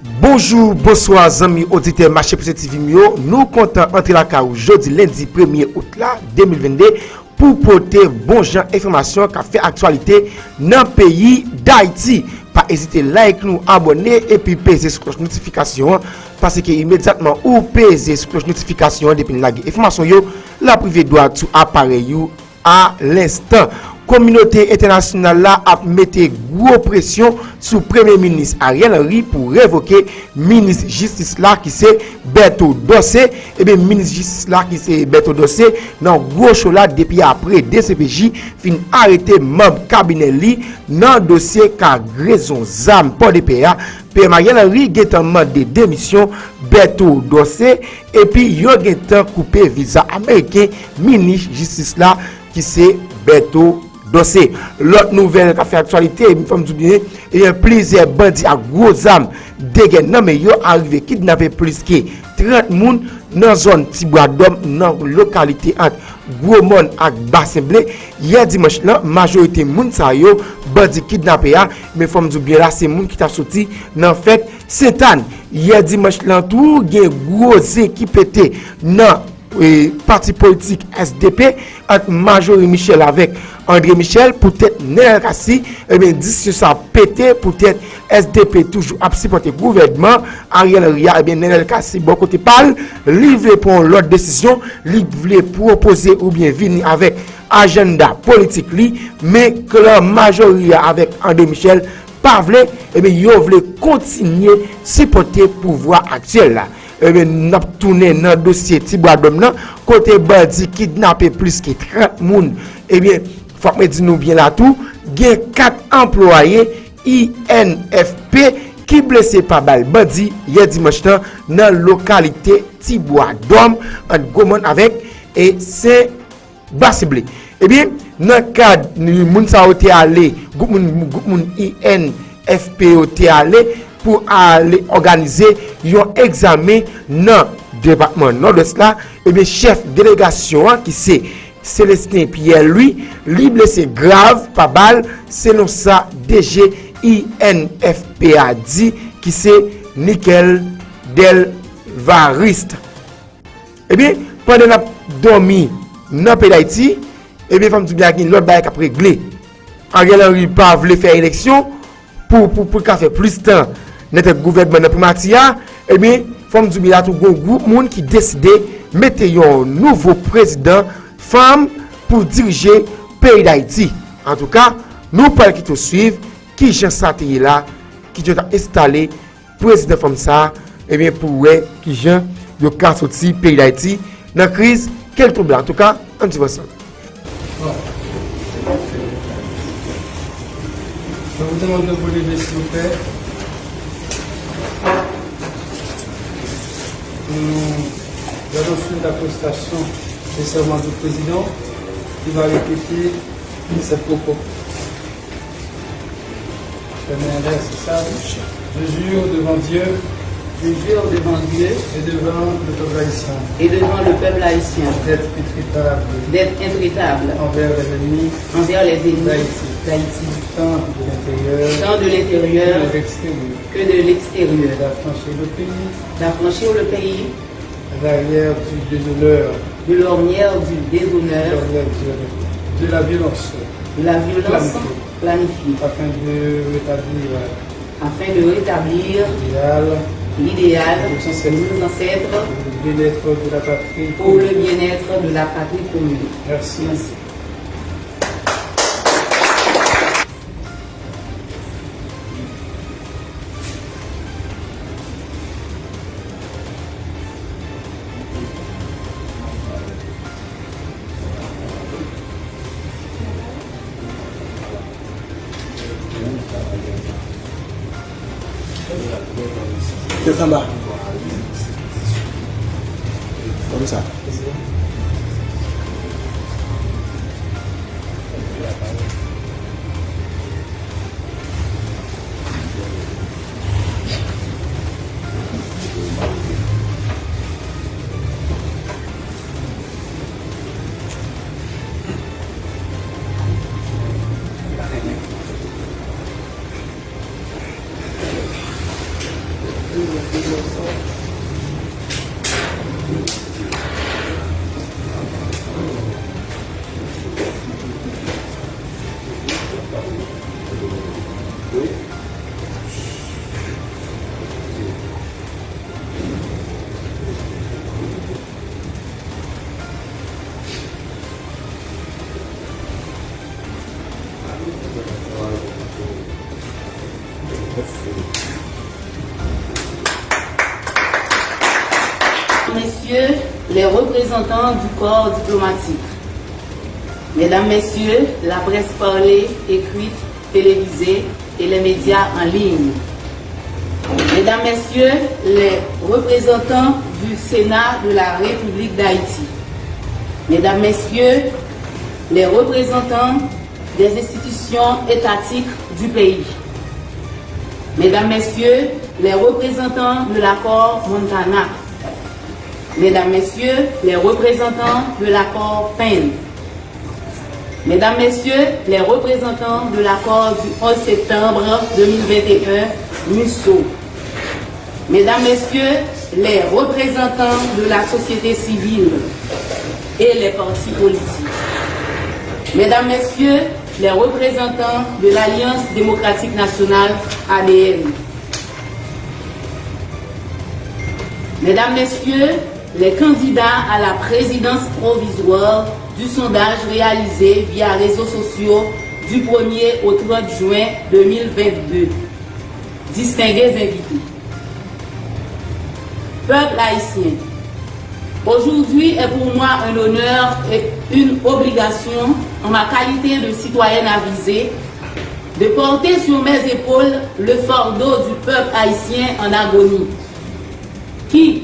Bonjour, bonsoir, amis auditeurs marché pour TV Mio. Nous comptons entrer la car aujourd'hui lundi 1er août 2022 pour porter bon genre information qui fait actualité dans le pays d'Haïti. Pas hésiter like nous, abonner et puis peser sur cloche notification parce que immédiatement ou peser sur cloche notification depuis la information yo, la privée doit tout appareil à l'instant. Communauté internationale là a mis gros pression sur Premier ministre Ariel Henry pour révoquer ministre justice là qui c'est Beto Dossé. Et bien ministre justice là qui c'est Beto Dossé dans gros show là depuis après DCPJ fin arrêter membre cabinet li dans dossier qu'a raison zam pour DPA. Puis Ariel Henry get en mode de démission Beto Dossé et puis yo get coupé visa américain ministre justice là qui c'est Beto Dossé. L'autre nouvelle qui a fait actualité, il faut me dire, il y a plusieurs bandits à gros armes dégainés. Non, mais ils sont arrivés kidnapper plus que 30 personnes dans la zone Tibois d'Homme, dans la localité entre Gros Monde et Bassin-Blé. Hier dimanche, la majorité de gens sont bandits kidnappés. Mais il faut me dire, là, c'est les gens qui sont sortis dans la fête Sainte-Anne. Hier dimanche, là, tout, il y a gros équipe était dans parti politique SDP entre Majorie Michel avec André Michel, peut-être Nel Kassi, et bien discussion ça pété, peut-être SDP toujours à supporter le gouvernement, Ariel Henry, et bien Nel Kassi, bon côté parle, livre pour l'autre décision, livre proposer ou bien venir avec agenda politique li, mais que la majorité avec André Michel pas voulu, et bien ils veulent continuer supporter le pouvoir actuel là. Eh bien, nous avons tourné dans le dossier Tibois d'Homme, côté bandit kidnappé plus que 30 personnes. Eh bien, il faut que nous disions bien là tout. Il y a 4 employés INFP qui blessés par balle bandit hier dimanche dans la localité Tibois d'Homme, en Gomon avec et Saint-Bassin-Blé. Eh bien, dans le cadre de moun sa été allé, moun INFP été allé pour aller organiser un examen dans le département nord-est là, et bien chef délégation qui c'est Célestin Pierre lui blessé grave par balle selon ça DG INFP a dit qui c'est Nickel Del Variste. Et bien pendant la dormi dans le pays d'Haïti, et bien femme du bien qui l'autre bail a réglé. Ariel Henry pas voulu faire élection pour faire plus de temps notre gouvernement dans primatia, et bien femme du bien tout groupe monde qui décide mettre un nouveau président femme pour diriger le pays d'Haïti. En tout cas, nous parlons qui te suivent, qui Jean Saté là, qui a installé président femme ça, et bien pour qui Jean de cas sorti pays d'Haïti dans la crise, quel trouble en tout cas, on dit ça. Je vous demande de vous lever s'il vous plaît. Nous allons suivre la prestation des serments du président qui va répéter ses propos. C'est ça. Je jure devant Dieu. Je jure devant Dieu Et devant le peuple haïtien. et devant le peuple haïtien D'être intraitable envers les ennemis d'Haïti, tant de l'intérieur que de l'extérieur, d'affranchir le pays d'affranchir le pays l'arrière du déshonneur, de l'ornière du déshonneur, de la violence de la violence planifiée, afin de rétablir l'idéal de nos ancêtres le bien-être de la patrie. pour le bien-être de la patrie commune. Merci. Comme ça. Messieurs les représentants du corps diplomatique, Mesdames, Messieurs, la presse parlée, écrite, télévisée et les médias en ligne, Mesdames, Messieurs, les représentants du Sénat de la République d'Haïti, Mesdames, Messieurs, les représentants des institutions étatiques du pays, Mesdames, Messieurs, les représentants de l'accord Montana, Mesdames, Messieurs, les représentants de l'accord PEN, Mesdames, Messieurs, les représentants de l'accord du 11 septembre 2021, MUSO, Mesdames, Messieurs, les représentants de la société civile et les partis politiques, Mesdames, Messieurs, les représentants de l'Alliance démocratique nationale ADN, Mesdames, Messieurs, les candidats à la présidence provisoire du sondage réalisé via réseaux sociaux du 1er au 30 juin 2022. Distingués invités. Peuple haïtien, aujourd'hui est pour moi un honneur et une obligation, en ma qualité de citoyenne avisée, de porter sur mes épaules le fardeau du peuple haïtien en agonie, qui,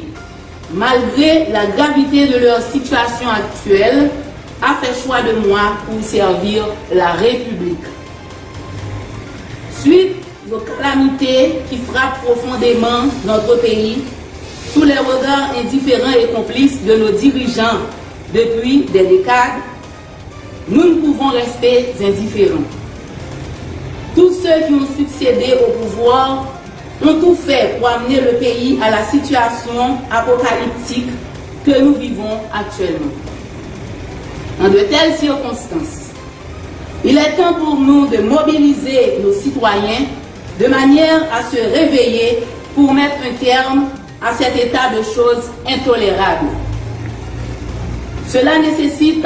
malgré la gravité de leur situation actuelle, a fait choix de moi pour servir la République. Suite aux calamités qui frappent profondément notre pays, sous les regards indifférents et complices de nos dirigeants depuis des décades, nous ne pouvons rester indifférents. Tous ceux qui ont succédé au pouvoir ont tout fait pour amener le pays à la situation apocalyptique que nous vivons actuellement. En de telles circonstances, il est temps pour nous de mobiliser nos citoyens de manière à se réveiller pour mettre un terme à cet état de choses intolérable. Cela nécessite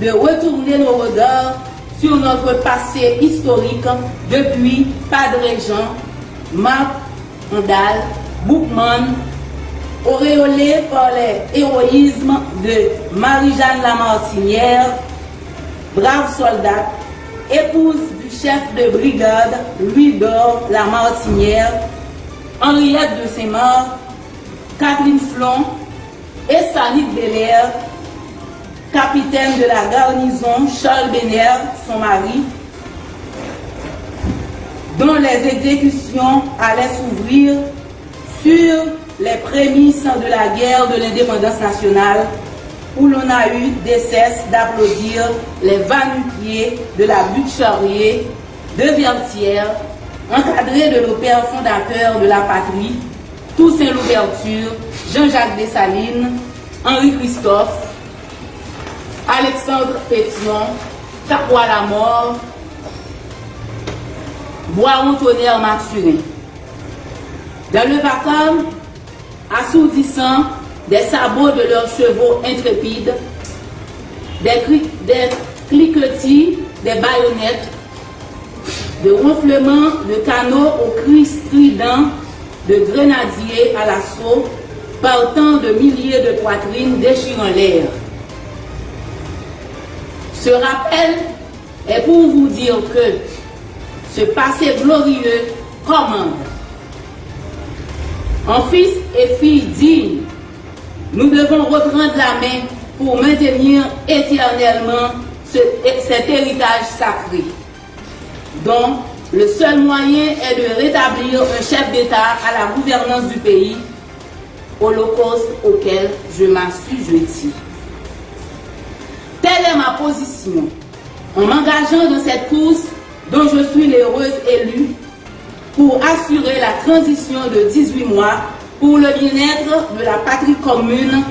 de retourner nos regards sur notre passé historique depuis Padre Jean, Marc Andal, Boukman, auréolé par les héroïsmes de Marie-Jeanne Lamartinière, brave soldat, épouse du chef de brigade Louis-Dor Lamartinière, Henriette de Saint-Marc, Catherine Flon et Salit Belair, capitaine de la garnison Charles Bénère, son mari, dont les exécutions allaient s'ouvrir sur les prémices de la guerre de l'indépendance nationale, où l'on a eu des cesses d'applaudir les va-nu-pieds de la butte Charrier, de Vertières, encadrés de nos pères fondateurs de la patrie, Toussaint Louverture, Jean-Jacques Dessalines, Henri Christophe, Alexandre Pétion, Capois la mort, Boiron-Tonnerre Mathurin. Dans le vacarme assourdissant des sabots de leurs chevaux intrépides, des cliquetis, des baïonnettes, de ronflements de canaux aux cris stridents de grenadiers à l'assaut, partant de milliers de poitrines déchirant l'air. Ce rappel est pour vous dire que ce passé glorieux commande. En fils et filles dignes, nous devons reprendre la main pour maintenir éternellement cet héritage sacré, dont le seul moyen est de rétablir un chef d'État à la gouvernance du pays, holocauste auquel je m'assujettis. Telle est ma position, en m'engageant dans cette course dont je suis l'heureuse élue, pour assurer la transition de 18 mois pour le bien-être de la patrie commune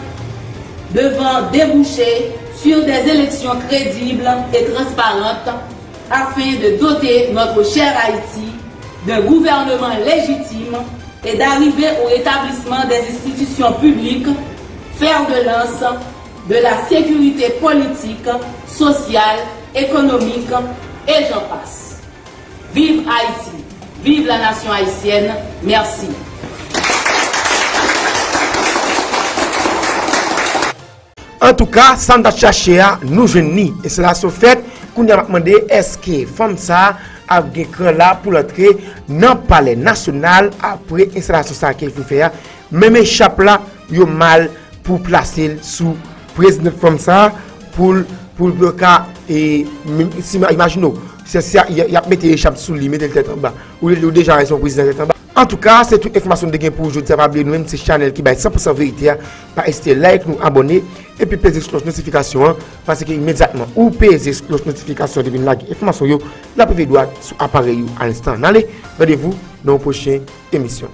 devant déboucher sur des élections crédibles et transparentes afin de doter notre cher Haïti d'un gouvernement légitime et d'arriver au rétablissement des institutions publiques, fer de lance de la sécurité politique, sociale, économique et j'en passe. Vive Haïti, vive la nation haïtienne, merci. En tout cas, sans chercher nous jeunes et cela se fait qu'on a demandé est-ce que femme ça a gagné là pour entrer dans le palais national après installation ça qu'il faut faire même échappe là yo mal pour placer sous président femme ça pour le cas et imaginez c'est il a mettre échappe sous lui mettre tête en bas ou déjà son président tête en bas. En tout cas, c'est toute information de gain pour aujourd'hui. Pas oublier nous-mêmes, c'est channel qui va être 100% vérité. Pas hésiter like, nous abonner et puis peser sur la notification parce que immédiatement ou peser sur la notification de la information la pouvez droite sur appareil à l'instant. Allez, rendez-vous dans une prochaine émission.